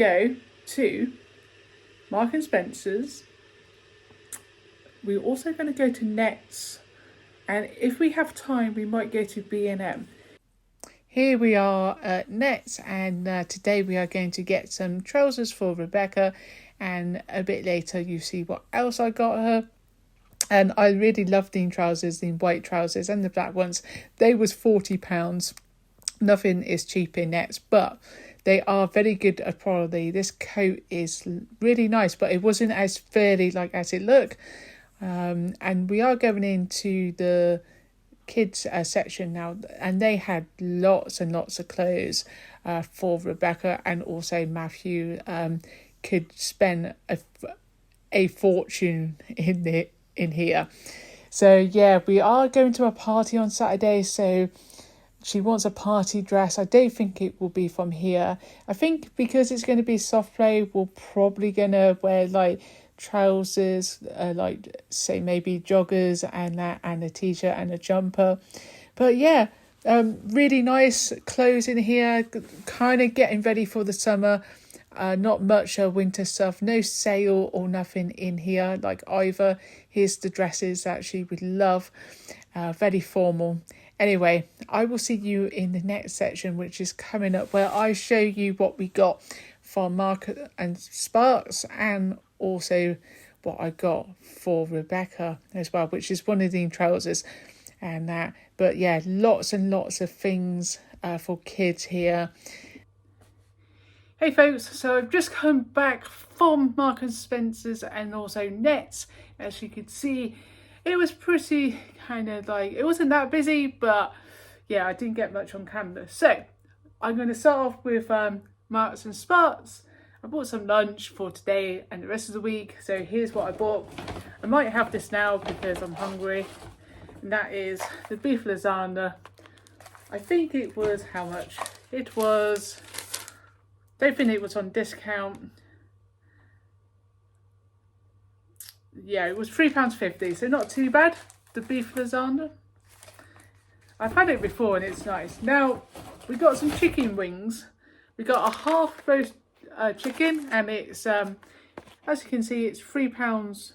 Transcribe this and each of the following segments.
go to Mark and Spencer's. We're also going to go to Nets, and if we have time we might go to B&M. Here we are at Nets, and today we are going to get some trousers for Rebecca, and a bit later you see what else I got her. And I really love these trousers, the white trousers and the black ones. They was £40. Nothing is cheap in Nets, but they are very good at quality. This coat is really nice, but it wasn't as furry like as it looked. And we are going into the kids section now, and they had lots and lots of clothes for Rebecca, and also Matthew could spend a fortune in here. So yeah, we are going to a party on Saturday, so she wants a party dress. I don't think it will be from here. I think because it's going to be soft play, we're probably going to wear like trousers, like say maybe joggers and a t-shirt and a jumper. But yeah, really nice clothes in here, kind of getting ready for the summer. Not much winter stuff, no sale or nothing in here like either. Here's the dresses that she would love, very formal. Anyway, I will see you in the next section, which is coming up, where I show you what we got from Mark and Sparks, and also what I got for Rebecca as well, which is one of the trousers and that. But yeah, lots and lots of things for kids here. Hey folks, so I've just come back from Mark and Spencer's and also Nets. As you could see, it was pretty kind of like, it wasn't that busy, but yeah, I didn't get much on camera. So I'm going to start off with Marks and Sparks. I bought some lunch for today and the rest of the week. So here's what I bought. I might have this now because I'm hungry. And that is the beef lasagna. I think it was, how much? It was, don't think it was on discount. Yeah, it was £3.50, so not too bad, the beef lasagna. I've had it before and it's nice. Now, we got some chicken wings. We got a half roast chicken, and it's, as you can see, it's £3,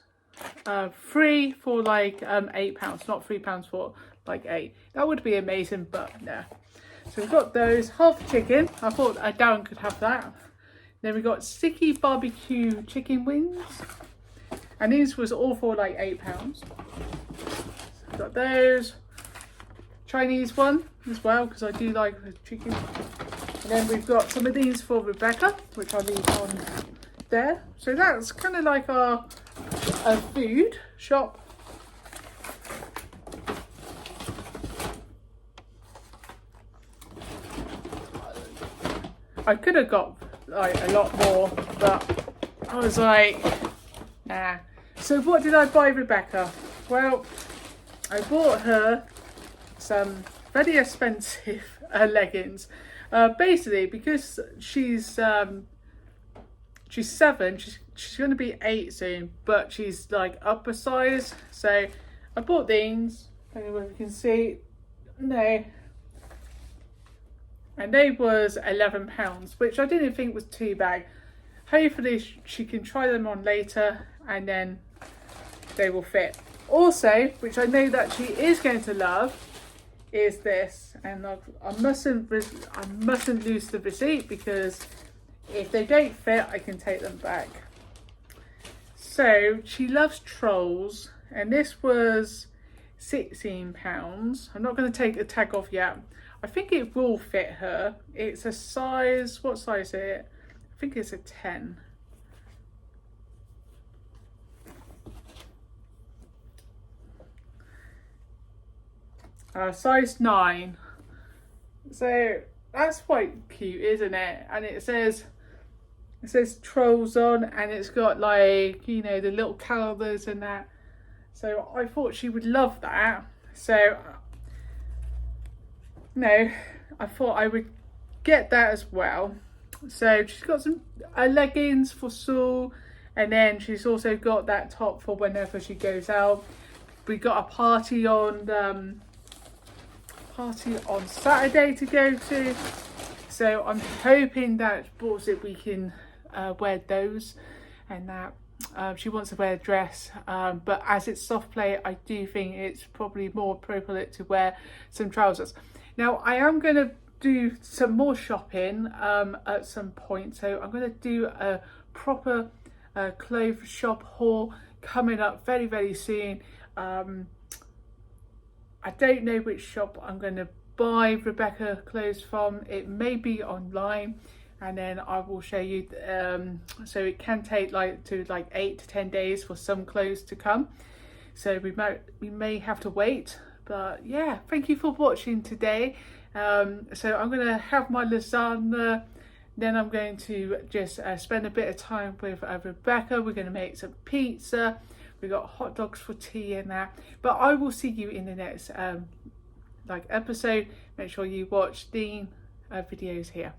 free for like £8, not £3 for like 8. That would be amazing, but no. So we've got those, half chicken. I thought Darren could have that. Then we got sticky barbecue chicken wings. And these was all for like £8. So we've got those. Chinese one as well, because I do like the chicken. And then we've got some of these for Rebecca, which I'll leave on there. So that's kind of like our food shop. I could have got like a lot more, but I was like, nah. So what did I buy Rebecca? Well, I bought her some very expensive leggings. Basically, because she's 7, she's going to be 8 soon, but she's like upper size. So I bought these. I don't know if you can see. No. And they was £11, which I didn't think was too bad. Hopefully she can try them on later and then they will fit. Also, which I know that she is going to love, is this. And I mustn't lose the receipt, because if they don't fit, I can take them back. So she loves Trolls, and this was £16. I'm not going to take the tag off yet. I think it will fit her. It's a size, what size is it? I think it's a 10. Size 9. So that's quite cute, isn't it? And it says Trolls on, and it's got like, you know, the little colours and that. So I thought she would love that. So no, I thought I would get that as well. So she's got some leggings for school, and then she's also got that top for whenever she goes out. We got a party on Saturday to go to, so I'm hoping that we can wear those and that. She wants to wear a dress, but as it's soft play, I do think it's probably more appropriate to wear some trousers. Now, I am going to do some more shopping at some point, so I'm going to do a proper clothes shop haul coming up very, very soon. I don't know which shop I'm going to buy Rebecca clothes from. It may be online, and then I will show you. So it can take like 8 to 10 days for some clothes to come, so we may have to wait. But yeah, thank you for watching today. So I'm going to have my lasagna, then I'm going to just spend a bit of time with Rebecca. We're going to make some pizza, we got hot dogs for tea and that. But I will see you in the next episode. Make sure you watch the videos here.